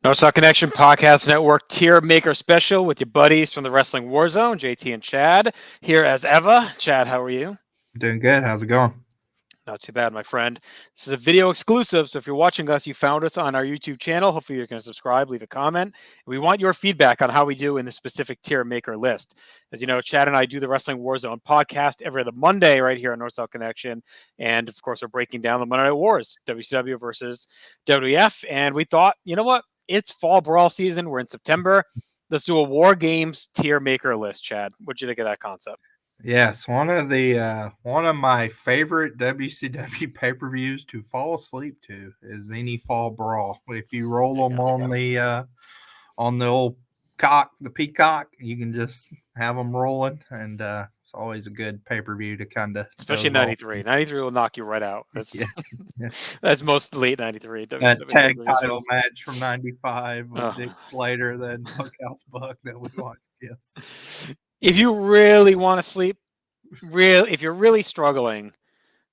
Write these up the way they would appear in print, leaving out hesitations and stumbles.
North-South Connection Podcast Network Tier Maker Special with your buddies from the Wrestling War Zone, JT and Chad. Here as ever. Chad, how are you? Doing good. How's it going? Not too bad, my friend. This is a video exclusive, so if you're watching us, you found us on our YouTube channel. Hopefully you're going to subscribe, leave a comment. We want your feedback on how we do in the specific tier maker list. As you know, Chad and I do the Wrestling War Zone podcast every other Monday right here on North-South Connection. And, of course, we're breaking down the Monday Night Wars, WCW versus WWF. And we thought, you know what? It's fall brawl season. We're in September. Let's do a War Games tier maker list, Chad. What'd you think of that concept? Yes, one of my favorite WCW pay-per-views to fall asleep to is any fall brawl. If you roll them on the old the peacock, you can just have them rolling, and it's always a good pay-per-view to kind of Especially 93. 93 will knock you right out. That's yeah. that's most late 93. That tag WWE. title match from '95 with Dick Slater, then Bunkhouse Buck that we watched. Yes. If you really want to sleep, if you're really struggling,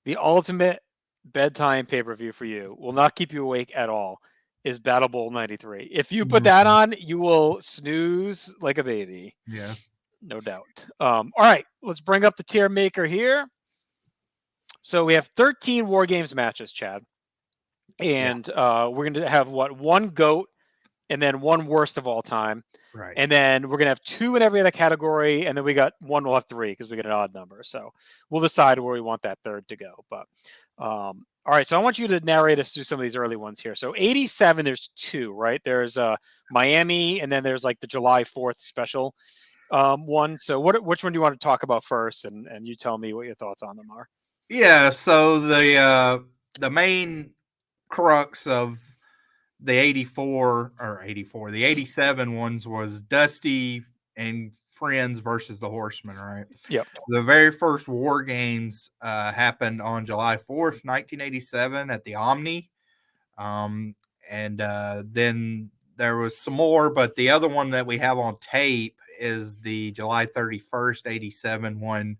the ultimate bedtime pay-per-view for you will not keep you awake at all is Battle Bowl 93. If you put that on, you will snooze like a baby. Yes. No doubt. All right, let's bring up the tier maker here. So we have 13 War Games matches, Chad. And we're going to have, one GOAT and then one worst of all time. Right. And then we're going to have two in every other category. And then we'll have three because we get an odd number. So we'll decide where we want that third to go. But all right, so I want you to narrate us through some of these early ones here. So 87, there's two, right? There's Miami, and then there's like the July 4th special one. So which one do you want to talk about first? And you tell me what your thoughts on them are. Yeah, so the main crux of the 87 ones was Dusty and Friends versus the Horsemen, right? Yep. The very first War Games happened on July 4th, 1987 at the Omni. And then there was some more, but the other one that we have on tape is the July 31st, 87 one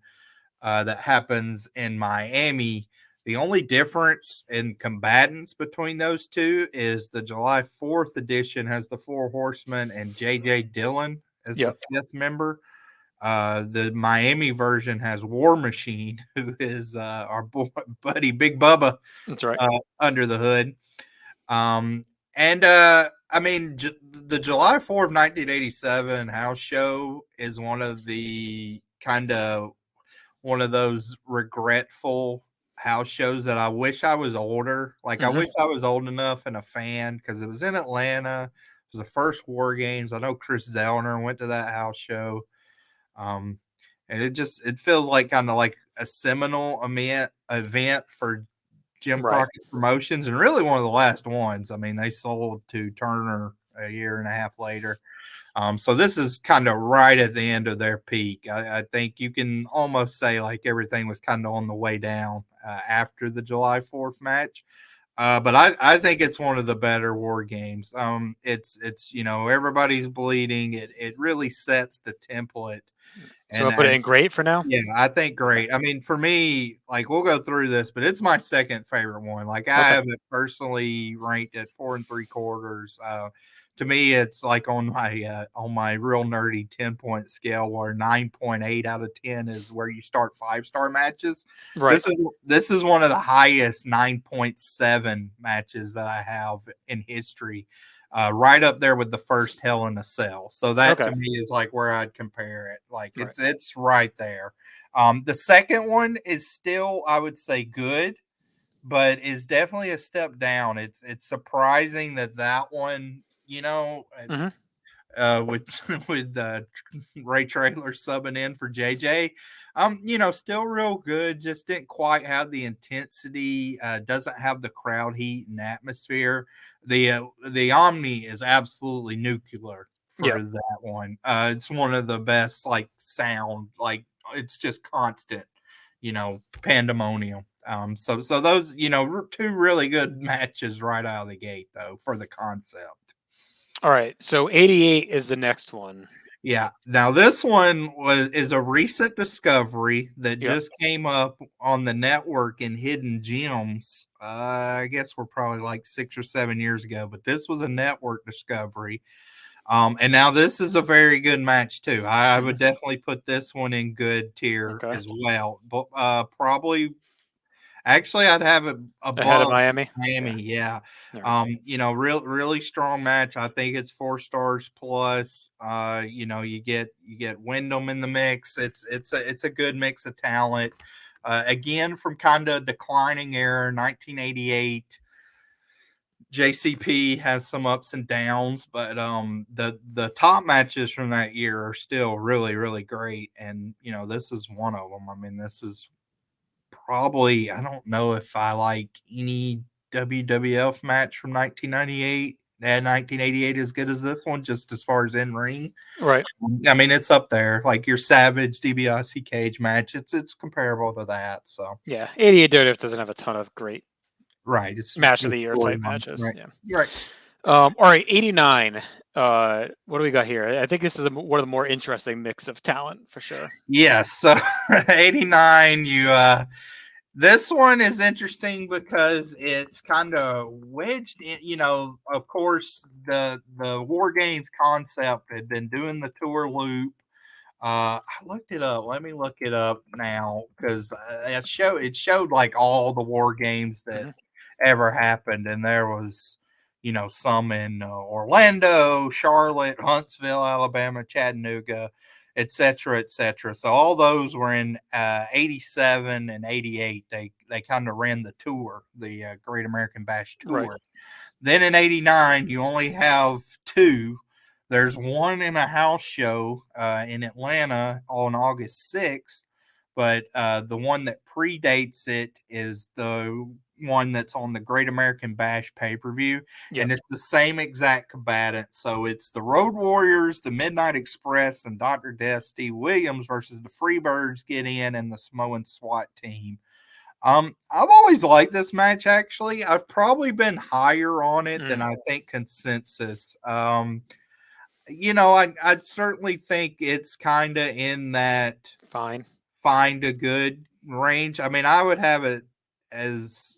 that happens in Miami. The only difference in combatants between those two is the July 4th edition has the Four Horsemen and J.J. Dillon as the fifth member. The Miami version has War Machine, who is our buddy Big Bubba. That's right. Under the hood. The July 4th, 1987 house show is one of those regretful house shows that I wish I was older. Like, I wish I was old enough and a fan because it was in Atlanta. It was the first War Games. I know Chris Zellner went to that house show. And it feels like kind of like a seminal event for Jim Crockett Promotions, and really one of the last ones. I mean, they sold to Turner a year and a half later. So this is kind of right at the end of their peak. I think you can almost say like everything was kind of on the way down after the July 4th match. But I think it's one of the better War Games. It's everybody's bleeding. It really sets the template. So I'll put it in great for now? Yeah, I think great. I mean, for me, like, we'll go through this, but it's my second favorite one. Like, I have it personally ranked at 4 3/4. To me, it's like on my real nerdy 10-point scale, where 9.8 out of 10 is where you start 5-star matches. Right. This is one of the highest 9.7 matches that I have in history. Right up there with the first Hell in a Cell. So that to me is like where I'd compare it. Like it's right there. The second one is still, I would say, good, but is definitely a step down. It's surprising that one, with Ray Traylor subbing in for JJ. Still real good, just didn't quite have the intensity, doesn't have the crowd heat and atmosphere. The Omni is absolutely nuclear for that one. It's one of the best, like, sound, like, it's just constant, pandemonium. So those, two really good matches right out of the gate, though, for the concept. All right, so 88 is the next one. Yeah. Now this one is a recent discovery that Yep. just came up on the network in Hidden Gems. I guess we're probably like 6 or 7 years ago, but this was a network discovery. And now this is a very good match too. I Mhm. would definitely put this one in good tier Okay. as well. But probably actually, I'd have it Ahead of above Miami. Miami, Yeah. yeah. All right. Really strong match. I think it's 4 stars plus. You get Wyndham in the mix. It's a good mix of talent. Again, from kind of declining era, 1988. JCP has some ups and downs, but the top matches from that year are still really really great, and this is one of them. I mean, this is probably, I don't know if I like any WWF match from 1998 and 1988 as good as this one, just as far as in ring. Right. I mean, it's up there. Like your Savage DiBiase Cage match, it's comparable to that. So Yeah. 88 WWF doesn't have a ton of great right, it's match of good the year type storyline. matches. Right, Yeah. you're right. All right. 89. What do we got here? I think this is one of the more interesting mix of talent for sure. Yes. So 89, this one is interesting because it's kind of wedged in, of course, the War Games concept had been doing the tour loop. I looked it up. Let me look it up now because it showed like all the War Games that Hmm. ever happened, and there was, some in Orlando, Charlotte, Huntsville, Alabama, Chattanooga, etc., etc. So all those were in 87 and 88. They kind of ran the tour, the Great American Bash Right. tour. Then in 89, you only have two. There's one in a house show in Atlanta on August 6th, but the one that predates it is the one that's on the Great American Bash pay per view. Yep. And it's the same exact combatant. So it's the Road Warriors, the Midnight Express, and Dr. Death Steve Williams versus the Freebirds Get In and the Samoan SWAT team. I've always liked this match. Actually, I've probably been higher on it than Mm, I think consensus. I'd certainly think it's kind of in that fine. find a good range. I mean, I would have it as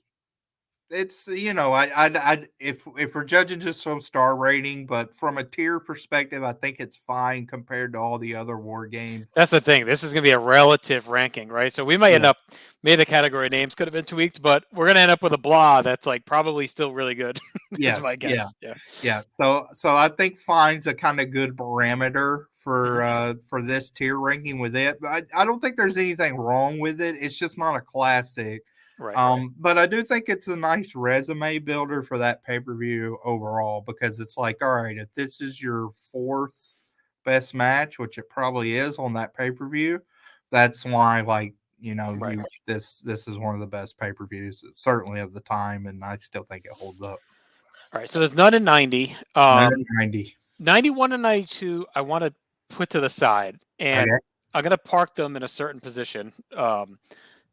it's I if we're judging just from star rating, but from a tier perspective, I think it's fine compared to all the other war games. That's the thing. This is going to be a relative ranking, right? So we might end up, Yes. maybe the category names could have been tweaked, but we're going to end up with a blah that's like probably still really good, is my Yes, yeah. guess. Yeah. Yeah, so I think fine's a kind of good parameter Hmm. for this tier ranking with it. But I don't think there's anything wrong with it. It's just not a classic. Right. But I do think it's a nice resume builder for that pay-per-view overall because it's like, all right, if this is your fourth best match, which it probably is on that pay-per-view, that's why like Right. this is one of the best pay-per-views certainly of the time, and I still think it holds up. All right. So there's none in 90. None at 90. 91 and 92, I want to put to the side, and Okay. I'm going to park them in a certain position.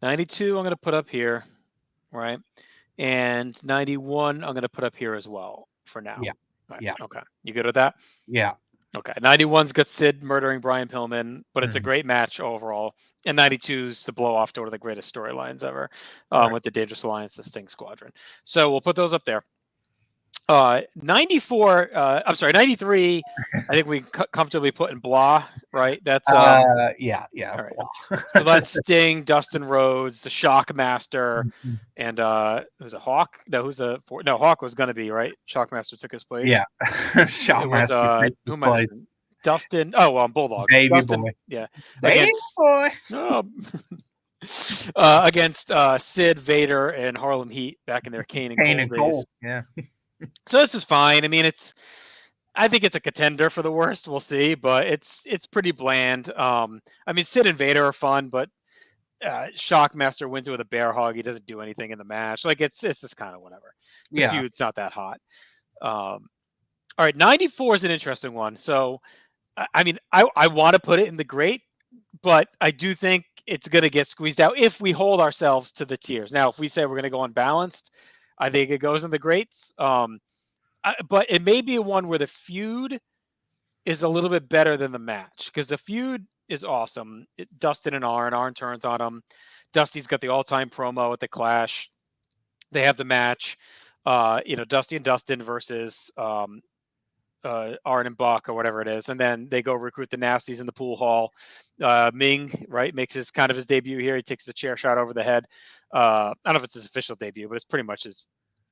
92, I'm going to put up here, right? And 91, I'm going to put up here as well for now. Yeah. Right. Yeah. Okay. You good with that? Yeah. Okay. 91's got Sid murdering Brian Pillman, but it's a Mhm. great match overall. And 92's the blow off to one of the greatest storylines ever Right. with the Dangerous Alliance, the Sting Squadron. So we'll put those up there. 94, I'm sorry, 93, I think we comfortably put in blah, right? That's Yeah. Yeah. all right. So that's Sting, Dustin Rhodes, the Shockmaster, Mhm. and who's a Hawk? No, no, Hawk was gonna be, right? Shockmaster took his place. Yeah. It was Shotmaster takes who the am I missing? place. Dustin. Oh, well, Bulldog. Baby Dustin, boy. yeah. Baby Against boy. oh, against Sid, Vader, and Harlem Heat back in their Kane and Kane Cole and days. Cole. Yeah. So this is fine. I mean, I think it's a contender for the worst. We'll see, but it's pretty bland. I mean, Sid and Vader are fun, but Shockmaster wins it with a bear hug. He doesn't do anything in the match. Like it's just kind of whatever. The Yeah. feud's not that hot. All right, 94 is an interesting one. So I mean, I want to put it in the great, but I do think it's going to get squeezed out if we hold ourselves to the tiers. Now, if we say we're going to go unbalanced, I think it goes in the greats. But it may be one where the feud is a little bit better than the match because the feud is awesome. Dustin and Arn turns on him. Dusty's got the all-time promo at the Clash. They have the match. Dusty and Dustin versus Arn and Buck or whatever it is, and then they go recruit the Nasties in the pool hall. Ming, right, makes his debut here. He takes the chair shot over the head. I don't know if it's his official debut, but it's pretty much his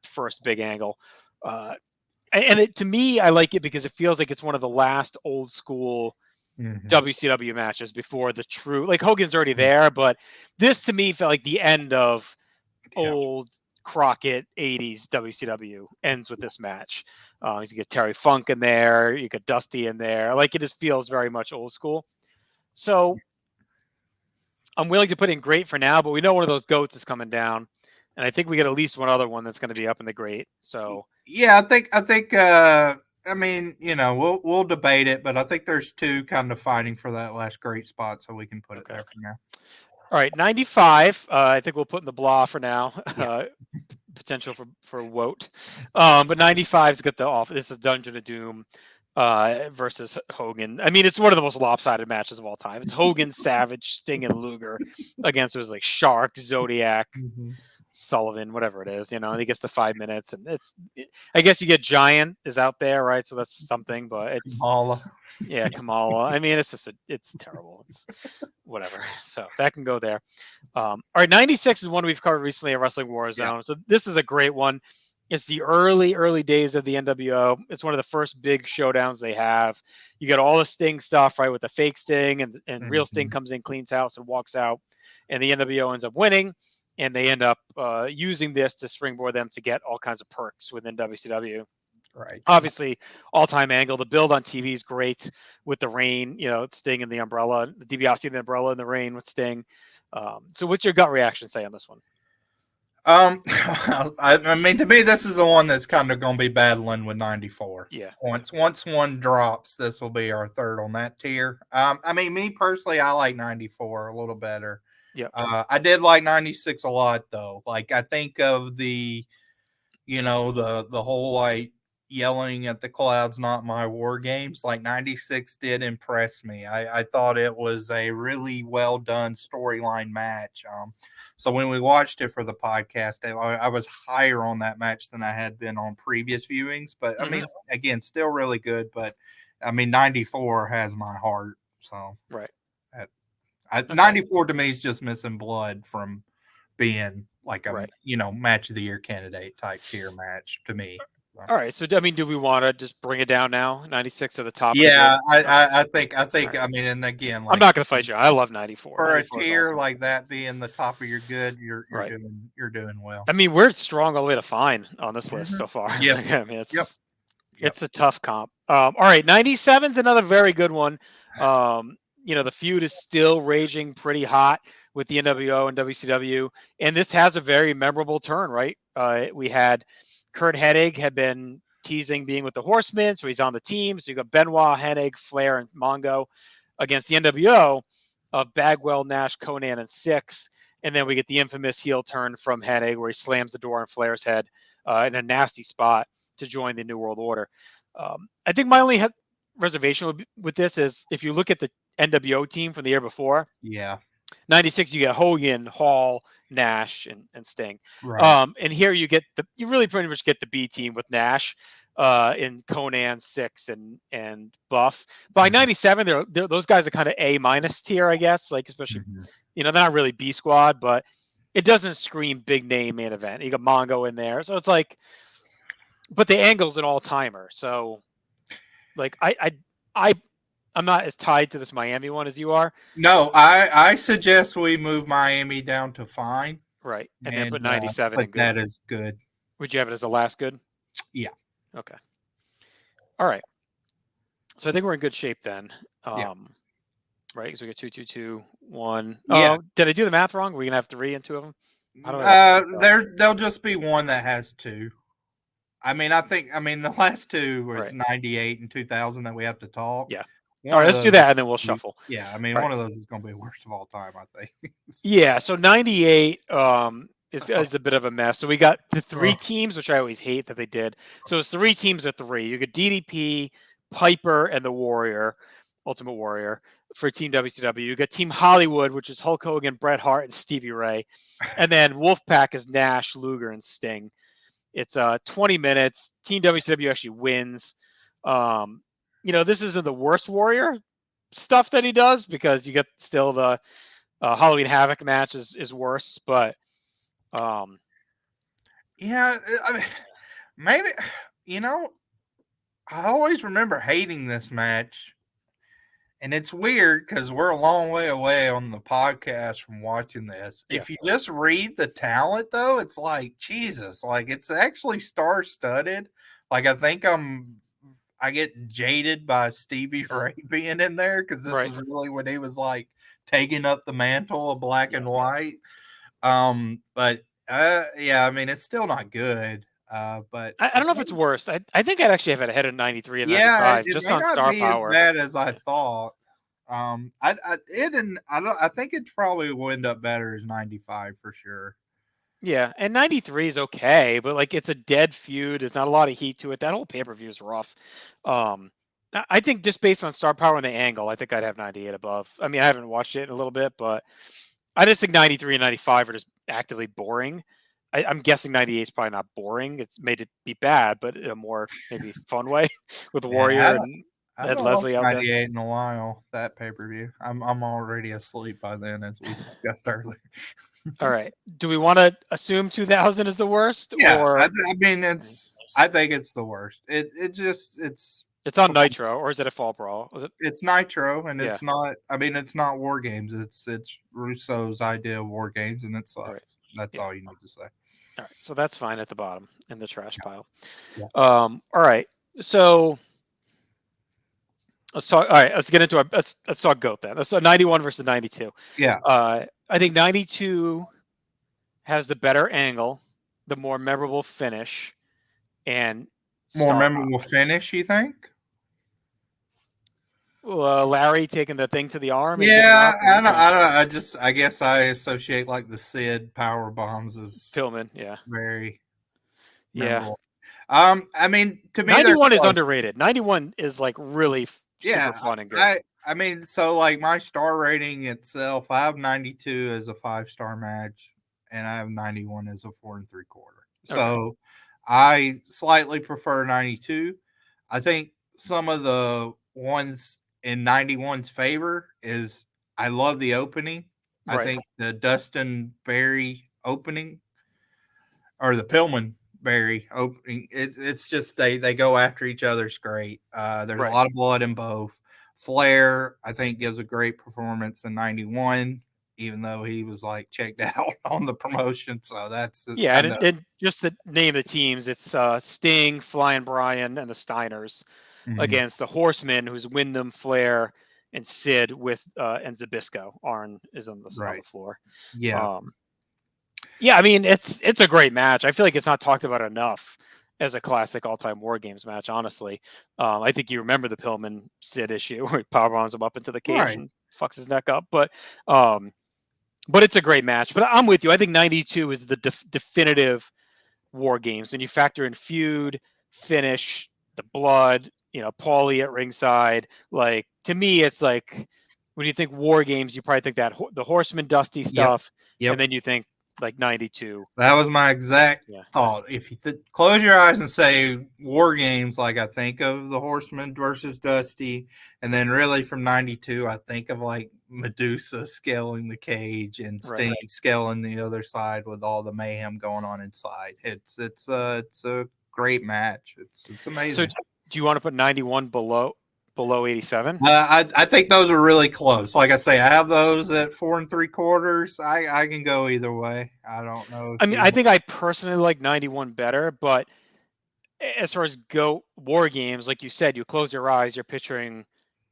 first big angle. To me, I like it because it feels like it's one of the last old school WCW matches before the true, like Hogan's already there, but this to me felt like the end of old Crockett 80s WCW ends with this match. You get Terry Funk in there, you get Dusty in there. Like it just feels very much old school. So I'm willing to put in great for now, but we know one of those goats is coming down. And I think we get at least one other one that's going to be up in the great. So yeah, I think I mean, we'll debate it, but I think there's two kind of fighting for that last great spot, so we can put it there for now. All right, 95. I think we'll put in the blah for now. Yeah. Potential for Woat. But 95's got the off. This is Dungeon of Doom versus Hogan. I mean, it's one of the most lopsided matches of all time. It's Hogan, Savage, Sting, and Luger against was like Shark, Zodiac, Sullivan, whatever it is. And he gets to 5 minutes, and I guess you get Giant is out there, right? So that's something, but it's Kamala. Yeah, Kamala. I mean, it's terrible. It's whatever. So that can go there. All right, 96 is one we've covered recently at Wrestling War Zone. Yeah. So this is a great one. It's the early days of the NWO. It's one of the first big showdowns they have. You get all the Sting stuff, right, with the fake Sting, and real Sting comes in, cleans house, and walks out. And the NWO ends up winning, and they end up using this to springboard them to get all kinds of perks within WCW. Right. Obviously, all-time angle. The build on TV is great with the rain, Sting and the umbrella, the DiBiase and the umbrella in the rain with Sting. So what's your gut reaction say on this one? I mean, to me, this is the one that's kind of going to be battling with 94. Yeah. Once one drops, this will be our third on that tier. I mean, me personally, I like 94 a little better. Yeah. I did like 96 a lot, though. Like, I think of the whole, like, yelling at the clouds, not my war games. Like 96 did impress me. I thought it was a really well done storyline match. So when we watched it for the podcast, I was higher on that match than I had been on previous viewings. But I mean, again, still really good. But I mean, 94 has my heart. So right, 94 to me is just missing blood from being like a match of the year candidate type tier match to me. All right. So, I mean, do we want to just bring it down now? 96 at the top. Yeah, I think. Right. I mean, and again, like, I'm not going to fight you. I love 94. For a tier awesome. Like that being the top of your good, you're doing well. I mean, we're strong all the way to fine on this list so far. Yeah, I mean, it's a tough comp. All right, 97's another very good one. The feud is still raging pretty hot with the NWO and WCW, and this has a very memorable turn. Right, we had. Kurt Hennig had been teasing being with the Horsemen, so he's on the team. So you got Benoit, Hennig, Flair, and Mongo against the NWO of Bagwell, Nash, Conan, and Six. And then we get the infamous heel turn from Hennig where he slams the door on Flair's head in a nasty spot to join the New World Order. I think my only reservation with this is if you look at the NWO team from the year before. Yeah. 96, you get Hogan, Hall, Nash, and Sting. Right. And here you really pretty much get the B team with Nash in Conan, Six, and Buff. By 97, those guys are kind of A- tier, I guess. Like especially, they're not really B squad, but it doesn't scream big name main event. You got Mongo in there, so it's like, but the angle's an all timer. So, like I'm not as tied to this Miami one as you are. No, I suggest we move Miami down to fine. Right. And then put 97 in good. That is good. Would you have it as the last good? Yeah. Okay. All right. So I think we're in good shape then. Right. Because we got 2, 2, 2, 1. Yeah. Did I do the math wrong? Are we going to have 3 and 2 of them? There'll just be one that has 2. I mean, the last 2 where it's 98 and 2000 that we have to talk. Yeah. All right, let's do that, and then we'll shuffle. Yeah, I mean, one of those is going to be worst of all time, I think. Yeah, so 98 is a bit of a mess. So we got the 3 teams, which I always hate that they did. So it's 3 teams of 3. You got DDP, Piper and the Warrior, Ultimate Warrior for Team WCW. You got Team Hollywood, which is Hulk Hogan, Bret Hart, and Stevie Ray, and then Wolfpack is Nash, Luger, and Sting. It's 20 minutes. Team WCW actually wins. This isn't the worst Warrior stuff that he does because you get still the Halloween Havoc match is worse, but yeah, I mean, maybe I always remember hating this match, and it's weird because we're a long way away on the podcast from watching this. yeah, If you just read the talent, though, it's like Jesus, like it's actually star-studded. Like I get jaded by Stevie Ray being in there because this right. was really when he was like taking up the mantle of black Yeah. and white. But yeah, I mean it's still not good. But I don't know if it's worse. I think I'd actually have it ahead of 93 and yeah, 95 it just may on not star be as power. bad as I thought. I think it probably will end up better as 95 for sure. Yeah, and 93 is okay, but like it's a dead feud. There's not a lot of heat to it. That whole pay-per-view is rough. I think just based on star power and the angle, I think I'd have 98 above. I mean, I haven't watched it in a little bit, but I just think 93 and 95 are just actively boring. I'm guessing 98 is probably not boring. It's made it be bad, but in a more maybe fun way with Yeah, Warrior and I Ed haven't watched Leslie out there. 98 in a while. That pay per view. I'm already asleep by then, as we discussed earlier. All right. Do we want to assume 2000 is the worst, Yeah, I or mean it's. I think it's the worst. it's on Nitro, or is it a Fall Brawl? Is it? It's Nitro, and Yeah. it's not. I mean, it's not War Games. It's Russo's idea of War Games, and it All right. sucks. That's Yeah. all you need to say. All right. So that's fine at the bottom in the trash pile. Yeah. All right. So let's talk. All right. Let's get into our. Let's talk GOAT then. Let's talk 91 versus 92. Yeah. I think 92 has the better angle, the more memorable finish, and More star power. memorable finish, you think? Larry taking the thing to the arm and getting Yeah, up. And, I guess I associate like the Sid power bombs as Pillman. Yeah. very Yeah. memorable. I mean, to me, they're 91 is close. underrated. 91 is like really super Yeah, fun and good. I mean, so like my star rating itself, I have 92 as a 5-star match, and I have 91 as a 4 3/4. Okay. So I slightly prefer 92. I think some of the ones in 91's favor is I love the opening. I Right. think the Dustin Berry opening or the Pillman Berry opening. It's just they go after each other's great. There's a Right. lot of blood in both. Flair, I think, gives a great performance in '91, even though he was like checked out on the promotion. So that's Yeah, kind of and just to name the teams, it's Sting, Flying Brian, and the Steiners against the Horsemen, who's Wyndham, Flair, and Sid with and Zabisco. Arn is on the right. floor. Yeah, Yeah, I mean it's a great match. I feel like it's not talked about enough as a classic all-time War Games match. Honestly, I think you remember the Pillman Sid issue where he powerbombs him up into the cage right. and fucks his neck up. But it's a great match. But I'm with you. I think 92 is the definitive War Games. When you factor in feud, finish, the blood, Paulie at ringside. Like to me, it's like when you think War Games, you probably think that the Horseman Dusty Yep. stuff, Yep. and then you think like 92. That was my exact Yeah. thought. If you close your eyes and say War Games, like I think of the Horseman versus Dusty, and then really from '92, I think of like Medusa scaling the cage and Right. Sting scaling the other side with all the mayhem going on inside. It's a great match. It's So amazing. do you want to put 91 below 87? I think those are really close. Like I say, I have those at 4 3/4. I can go either way. I don't know if I mean, you. I think I personally like 91 better, but as far as GOAT War Games, like you said, you close your eyes, you're picturing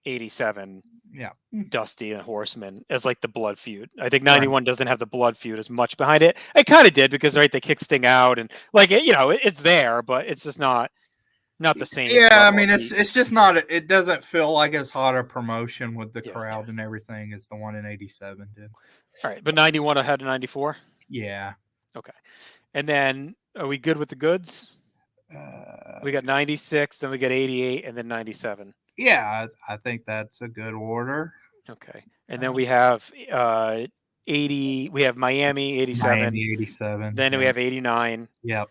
87 Yeah. Dusty and Horseman as like the blood feud. I think Right. 91 doesn't have the blood feud as much behind it. It kind of did because right they kick Sting out and like it's there, but it's just not the same Yeah, I level mean of it's heat. it's just not. It doesn't feel like as hot a promotion with the Yeah. crowd and everything as the one in '87 did. All right, but 91 ahead of 94. Yeah. Okay, and then are we good with the goods? We got 96, then we got 88, and then 97. Yeah, I think that's a good order. Okay. And then we have 80. We have Miami 87. Miami 87. Then we Yeah. have 89. Yep.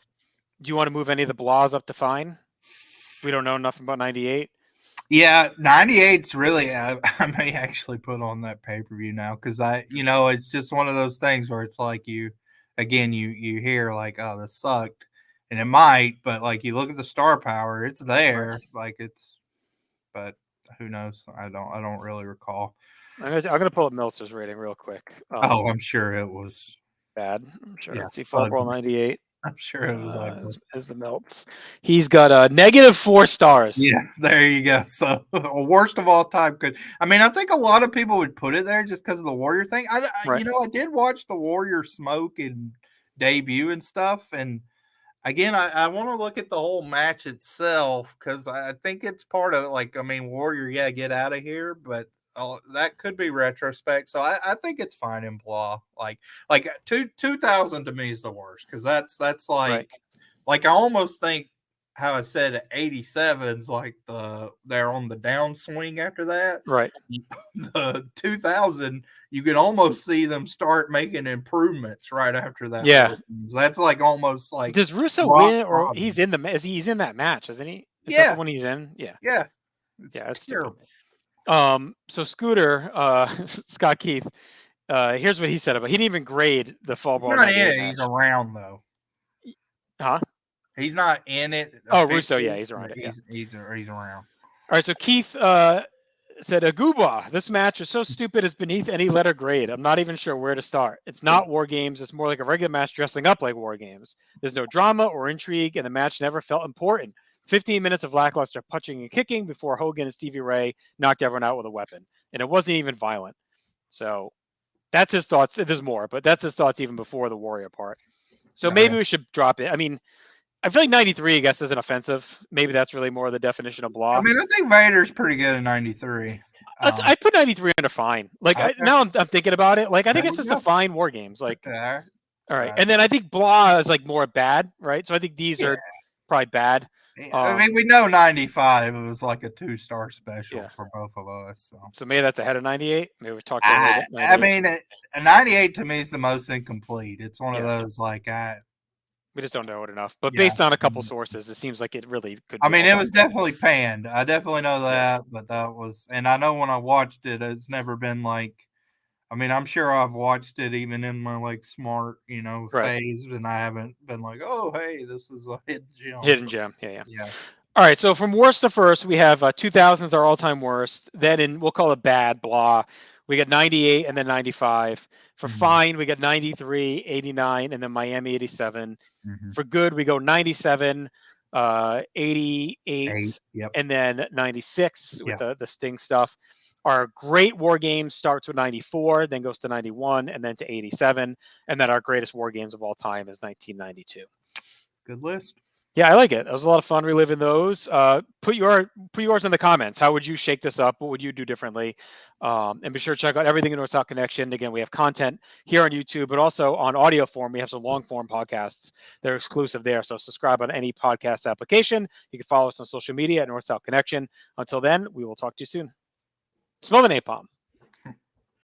Do you want to move any of the blahs up to fine? We don't know enough about 98. Yeah, 98's really. I may actually put on that pay per view now because it's just one of those things where it's like you hear like, oh, this sucked, and it might, but like you look at the star power, it's there, like it's, but who knows? I don't really recall. I'm gonna pull up Meltzer's rating real quick. I'm sure it was bad. I'm sure. Yeah, Let's see, Fall Brawl 98. I'm sure it was ugly. As the Melts. He's got a -4 stars. Yes, there you go. So worst of all time I think a lot of people would put it there just because of the Warrior thing. I did watch the Warrior smoke and debut and stuff, and again, I want to look at the whole match itself because I think it's part of Warrior, yeah, get out of here, but that could be retrospect. So I think it's fine in blah. Like 2000 to me is the worst because that's like I almost think how I said 87's like they're on the downswing after that. Right. The 2000 you can almost see them start making improvements right after that. Yeah, that's like almost like. Does Russo win or he's in that match, isn't he? Is that the one he's in? Yeah. Yeah. That's terrible. Stupid. So Scooter, Scott Keith, here's what he said about. He didn't even grade the Fall Brawl. He's not in it. He's around though. Huh? He's not in it. Oh, Russo, yeah, he's around it. Yeah. He's around. All right, so Keith said, Aguba, this match is so stupid it's beneath any letter grade. I'm not even sure where to start. It's not War Games. It's more like a regular match dressing up like War Games. There's no drama or intrigue, and the match never felt important. 15 minutes of lackluster punching and kicking before Hogan and Stevie Ray knocked everyone out with a weapon. And it wasn't even violent. So that's his thoughts. There's more, but that's his thoughts even before the Warrior part. So maybe we should drop it. I mean, I feel like 93, I guess, isn't offensive. Maybe that's really more the definition of blah. I mean, I think Vader's pretty good in 93. I put 93 under fine. Like, okay. Now I'm thinking about it. Like, I think it's just a fine War Games. Like, all right. And then I think blah is like more bad, right? So I think these are probably bad. I mean, we know 95. It was like a 2-star special for both of us. So maybe that's ahead of 98. Maybe we talked. I mean, 98 to me is the most incomplete. It's one of those we just don't know it enough. But based on a couple sources, it seems like it really could. I mean, it was definitely panned. I definitely know that, but that was, and I know when I watched it, it's never been like. I mean, I'm sure I've watched it even in my smart, phase, and I haven't been like, oh, hey, this is a hidden gem. Hidden gem, yeah. All right, so from worst to first, we have 2000s our all-time worst. Then we'll call it bad, blah. We got 98 and then 95. For fine, we got 93, 89, and then Miami 87. For good, we go 97, 88, and then 96 with the Sting stuff. Our great War Games starts with 94, then goes to 91, and then to 87. And then our greatest War Games of all time is 1992. Good list. Yeah, I like it. It was a lot of fun reliving those. Put yours in the comments. How would you shake this up? What would you do differently? And be sure to check out everything in North-South Connection. Again, we have content here on YouTube, but also on audio form. We have some long-form podcasts that are exclusive there. So subscribe on any podcast application. You can follow us on social media at North-South Connection. Until then, we will talk to you soon. Smell the napalm.